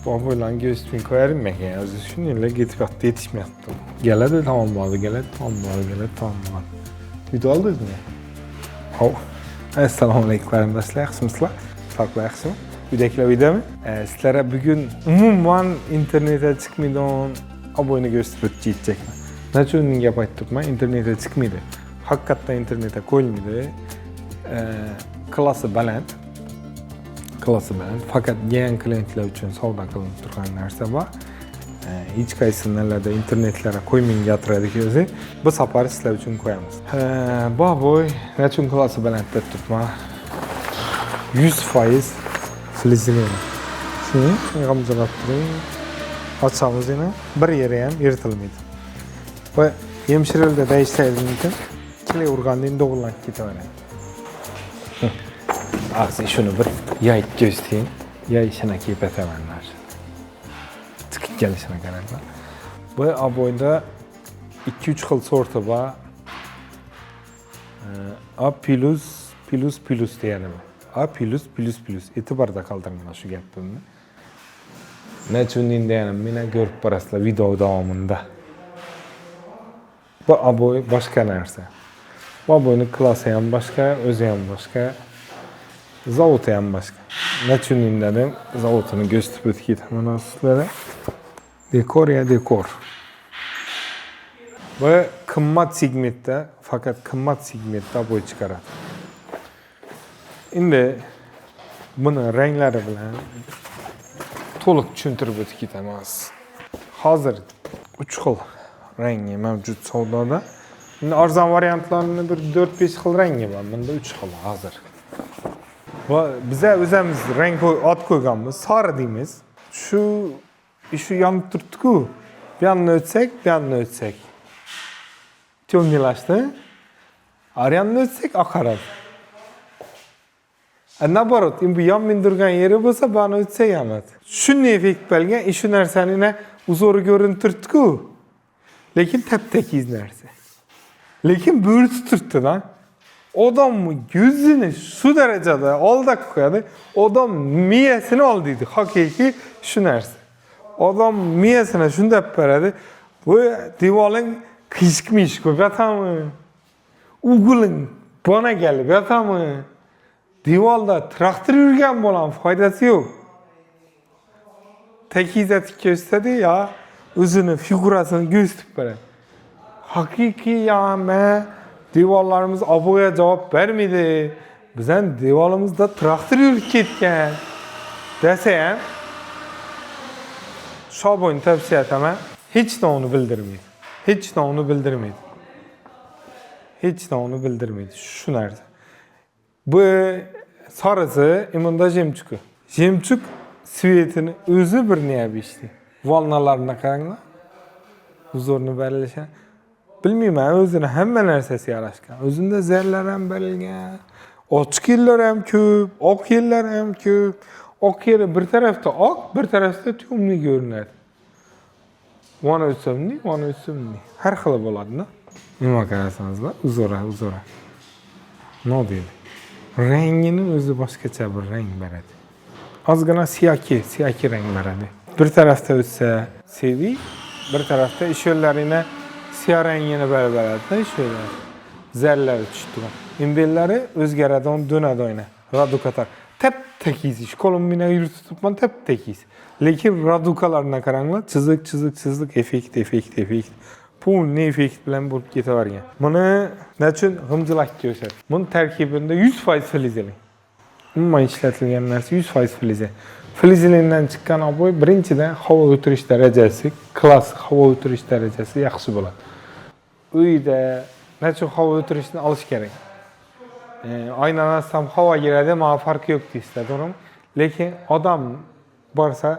Babayla göğsümü koyarım ben ya. Şununla gidip yattı yetişmeyaptım. Geledi tamam vardı, geledi tamam vardı. Video aldınız mı? Hov. Assalomu alaykum qarindoshlar, yaxshimisizlar? Sog'lik, yaxshimi? Uydagilar uydami? Sizlarga bugun umuman internetga chiqmaydigan aboyni ko'rsatib o'tishayapman. Nachun gap aytibman, internetga chiqmaydi. Haqiqatdan internetga qo'yilmaydi. Klassi baland. Faqat yangi klientlar uchun savdo qilinib turgan narsa bor. Hech qaysi narlarda internetlarga qo'ymang gapiradigan o'zi, bu safar sizlar uchun qo'yamiz. Boy, nachun klassi baland deb turibman. 100% filizini. Shuni g'amzalab turing. Ochamiz yana, bir yeri ham yirtilmaydi. Va hemshirlarda deyishlaydi mumkin. Kile urgandan doğrulanib ketaveradi. Ağzı şunu bir yayıp göstereyim. Yayışına kiyip etemenler. Çıkıp gelişine gelenler. Bu aboyda 2-3 xil sortu var. A plus diyelim. A plus. Etibarda kaldırımlar şu gapimni. Nechun diyelim, mene görüp barasla video davamında. Bu aboy başka narsa. Bu aboyun klası ham başka, özü ham başka. Zavutu ham başka. Nechun dedim, zavutunu gösterip ötüp hemen sizlere. Dekor ya dekor. Bu kımmat segmentde, fakat kımmat segmentde aboy çıkaradi. Şimdi bunu renkleri bilen to'liq tushuntirib o'tib ketamiz. Hozir 3 xil rengi mavjud savdoda. Endi arzon variantlarini bir 4-5 xil rengi bor. Bunda 3 xil hozir. Va biza o'zimiz rang ad qo'yganmiz, sari deymiz. Shu yonib turibdi-ku. Bu yoqni o'tsak. To'ngilashdi. Ariyanni o'tsak oqaradi. Nabarot, bu yon mindirgan yeri bo'lsa, buni o'tsak hamadi. Shunday effekt bo'lgan, shu narsani uzori ko'rinib turibdi-ku. Lekin tap-takiz narsa. Lekin bo'rtib turibdi-da. Odam gözünü şu derecede olda koyadi, odam miyesini ol deydi. Hakiki şu narsa. Odam miyesine şunu deb beradi. Bu divalın kışkmış ko'p yotamı? Ugulun bana gelip yotamı? Divalda traktor yurgan bo'lan foydasi yo'q. Tekizatib ko'rsatadi ya, o'zini figurasini ko'rsatib beradi. Hakiki ya'ma divarlarımız aboya cevap vermedi. Bizden divarımızda traktör yürüp ketken. Desem, şu aboyunu tavsiye etmem. Hiç de onu bildirmeydi. Şu nerede? Bu sarısı imunda jemçuku. Jemçuk svetini özü bir neye biçti. Valnalarına karanglar. Huzurunu belirleşen. Bilmeyman, özüne hemen narsasi yarashgan. O'zida zarlar ham berilgan. Ochiq yerlar ham ko'p, oq yerlar ham ko'p. Oq yeri bir tarafda oq, bir tarafda to'mli ko'rinadi. Mana o'tsamni. Har xil bo'ladi-da. Nima qarasangiz-da, uzora. Nima deydi? Rangini o'zi boshqacha bir rang beradi. Ozgina siyaki rang beradi. Bir tarafda o'tsa sevi, bir tarafda ish yo'llarini siyah rengini berberadi şöyle. Zerleri tushdi. İmbelleri o'zgaradi, dönadi oyna. Radukatar. Tep tekiz ish. Qo'limni yuritib turibman, tep tekiz. Lekin radukalarına qaranglar, chiziq, effekt. Pulni effekt bilan bo'lib ketavergan. Buni nechun g'imjilak ko'rsat. Buni tarkibida 100% filizeli. Umuman ishlatilgan narsa 100% filizeli. Filizelinden chiqqan aboy birinchidan havo o'tirish darajasi, klass havo o'tirish darajasi yaxshi bo'ladi. Uyda nechun havo o'tirishni olish kerak. Aynadan havo giradi, ma farqi yo'q deysiz, to'g'rimi? Lekin odam borsa,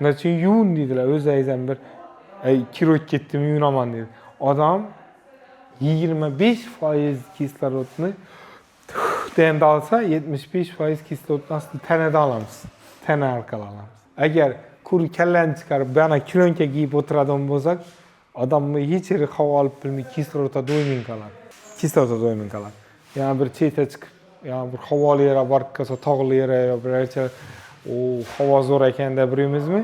nechun yuvin deydilar, o'zingizdan bir kiro ketdim, yuvaman deydi. Odam 25% kislorodni denda olsa, 75% kislorodni aslında tanada olamiz. Tana orqali olamiz. Agar kur kallani chiqarib, bana kilonka kiyib o'tiradigan bo'lsak, odamni hech yeri havo olib bilmay kislorodga do'ymay qoladi. Yani bir chetga chiqib, yani bir havoli yerga borib qolsa, tog'li yerga yo birarcha havo zo'r ekan deb bilamizmi?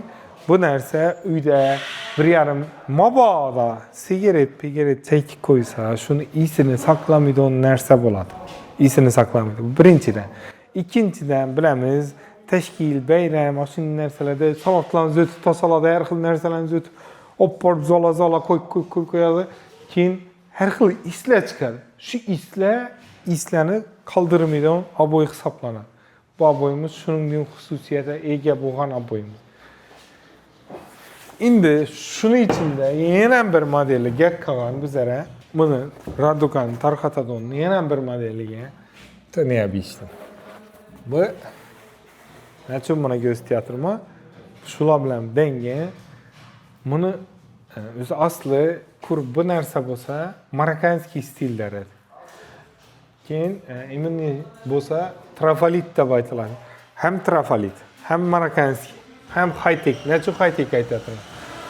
Bu narsa uyda bir yarım mabodo sigaret chekib qo'ysa, shuni isini saqlamaydigan narsa bo'ladi. Isini saqlamaydi. Birinchidan. Ikkinchidan bilamiz, tashkil, bayram, o'sha narsalarda salatlarni o'tib tosalada har xil narsalarni o'tib olib borib zola qo'yadi. Keyin har xil islar chiqadi. Shu islarni qoldirmaydigan aboy hisoblanadi. Bu aboyimiz shuningdek xususiyatga ega bo'lgan aboyimiz. Endi shuning ichida yana bir modeliga qolgan bizlara buni Raducan tarqatadigan yana bir modeliga tanıyabilirsiniz. Bu nechun buni ko'rsatyaptirmi? Shular bilan dengi buni o'zi asli bu narsa bo'lsa marokkanskiy stilda edi. Keyin immuniy bo'lsa trafalit deb aytiladi. Ham trafalit, ham marokkanskiy, ham high-tech. Nechun high-tech aytyapman?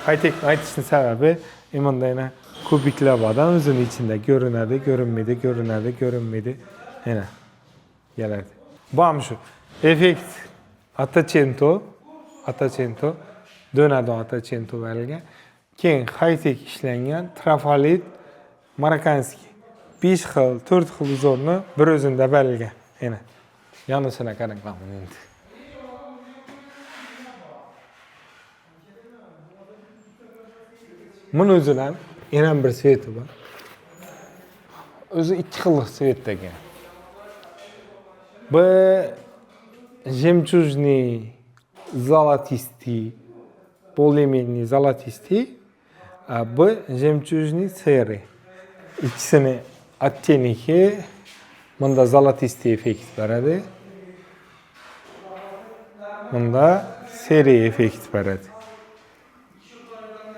High-tech aytishning sababi imundayna kubiklar bordan o'zining ichida ko'rinadi, ko'rinmaydi. Yana keladi. Bu ham shu. Effekt Attacento, Donado Attacento belga. Keyin high-tech ishlangan trafalit marokkanskiy. 5 xil, 4 xil uzorni bir o'zida belga. Yana. Yanısına qarang endi. Bunun o'zidan yana bir sveti bor. O'zi ikki xil svetdagi. Bu жемчужный золотистый, более-менее золотистый, а bu жемчужный серый. İkisini оттенки bunda zolotistый effekt beradi. Bunda seri effekt beradi.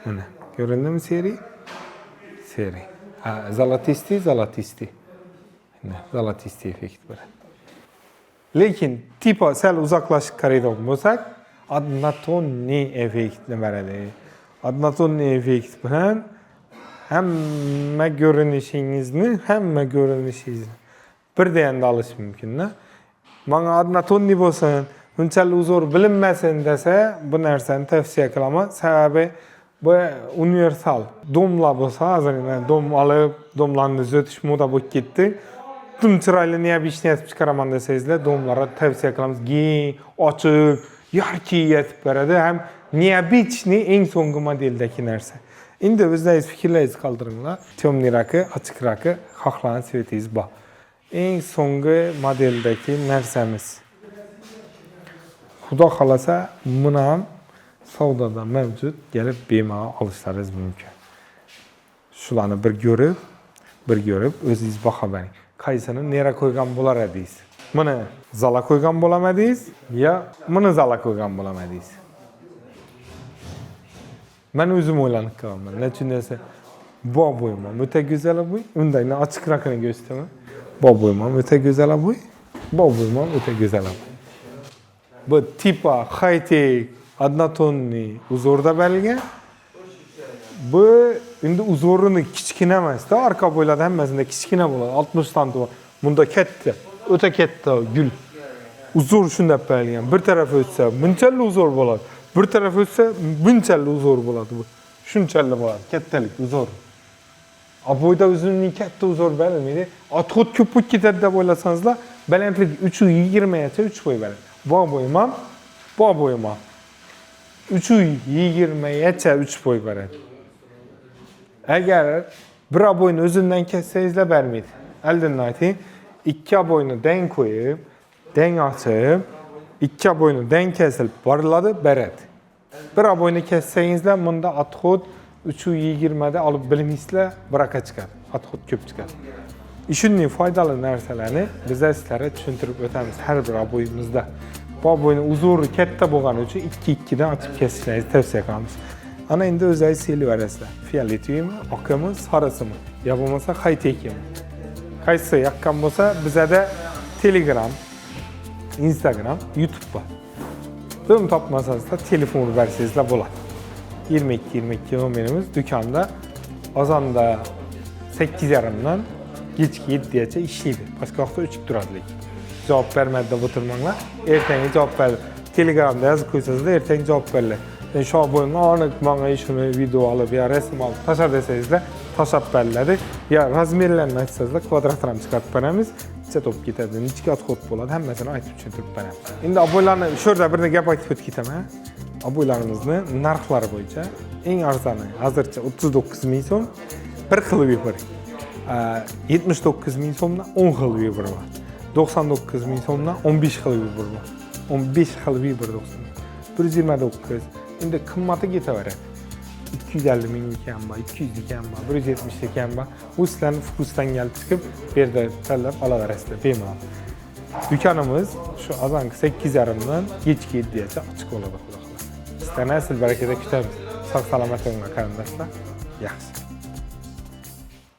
Mana ko'rindimi seri? Seri. Zolotistый. Mana zolotistый effekt beradi. Lekin tipo sal uzoqlashib qaraydigan bo'lsak, однотонный effektni beradi. Однотонный effekt bilan hamma ko'rinishingizni birdan olish mumkin. Menga однотонный bo'lsin, bunchalik uzr bilinmasin desa, bu narsani tavsiya qilaman. Sababi bu universal. Domlar bo'lsa, hozirgina dom olib, domlarni o'tish moda bo'lib ketdi. Tüm chiroyli neobычный yetib chiqaraman desangizlar, domlarga tavsiya qilamiz. Keng, ochiq, yarki yetib beradi. Ham neobычный eng so'nggi modeldagi narsa. Endi o'zingiz fikrlaringizni qoldiringlar. Temniy raki, ochiq raki, xohlagan svetingiz bor. Eng so'nggi modeldagi narsamiz. Xudo xolasa, buni ham savdoda mavjud, kelib bemalol olishlaringiz mumkin. Shularni bir ko'rib, o'zingiz baho bering. Qaysini nera qo'ygan bo'lar edingiz? Buni zala qo'ygan bo'lamadingiz yo buni zala qo'ygan bo'lamadingiz? Men o'zim o'ylanib qolaman. Nechun desa, bu bo'yim o'ta go'zal bo'y. Undan ochiqroqini ko'rsataman. Bu bo'yim o'ta go'zal bo'y. Bu bo'yim o'ta go'zal bo'y. Bu tipa high-tech однотонный uzorda berilgan. Bu endi uzorini kichkina emas-da, orqa bo'ylari hammasida kichkina bo'ladi. 60 santim. Bunda katta, o'ta katta gul. Uzor shunday berilgan. Bir taraf o'tsa, bunchalik uzor bo'ladi. Bir taraf o'tsa, bunchalik uzor bo'ladi bu. Shunchalik bo'ladi, kattalik uzor. Aboyda o'zining katta uzor berilmaydi. Atxot ko'p bo'lib ketadi deb o'ylasangizlar, balandlik 3.20 gacha 3 boy beradi. Bu bo'yim ham. 3.20 gacha 3 boy beradi. Agar bir aboyni o'zidan kessangizlar bermaydi. Oldindan ayting, 2 aboyni dang qo'yib, dang ochib, 2 aboyni dang kesilib boriladi, beradi. Bir aboyni kessangizlar, bunda atxot 3.20 da olib bilmaysizlar, biraqa chiqadi. Atxot ko'p chiqadi. Shunday foydali narsalarni biz sizlarga tushuntirib o'tamiz har bir aboyimizda. Bu aboyni uzori katta bo'lgani uchun 2 dan ochib kesishlaringizni tavsiya qilamiz. Ana endi o'zingiz sevaverasizlar. Fioletvimi, oqimi, sarisimi, yo bo'lmasa high-techmi. Qaysi yoqqan bo'lsa, bizada Telegram, Instagram, YouTube bor. Buni topmasangizlar, telefon bersangizlar bo'ladi. 22 nomerimiz do'konda azonda 8:30 dan kechki 7 gacha ishlaydi. Boshqa vaqtda o'chib turadi lekin. Javob bermadi deb o'tirmanglar. Ertangi javob beradi. Telegramda yozib qo'ysangizlar, ertangi javob beriladi. Şu boyunca anık bana şunu video alıp ya resim alıp taşar deseyizler taşap bellədi. Ya razmerlerini açsazlar kvadratlarını çıkartıp veremiz. İçe top giderdi. Neçə kat kod boladı. Həmməsini aytıb düşündürüp veremiz. İndi aboylarını şurada bir de gap aytıb ötkitəm. Aboylarımızın narxları boyunca en arzanı hazırca 39.000 so'm 1 xil vibr. 79.000 so'mdan 10 xil vibr var. 99.000 so'mdan 15 xil vibr var. 15 xil vibr 129. Endi qimmati ketaveradi. 250 ming ekan bor, 200 ekan bor, 170 ekan bor. Bu sizlarning fokusdan kelib chiqib, bu yerda tanlab olaverasizlar bemalol. Dükanımız şu azanki 8:30dan kechki 7gacha ochiq bo'ladi, xudo xolasa. Sizlarni asl barakada kutamiz. Sog' salomat bo'linglar qarindoshlar. Yaxshi.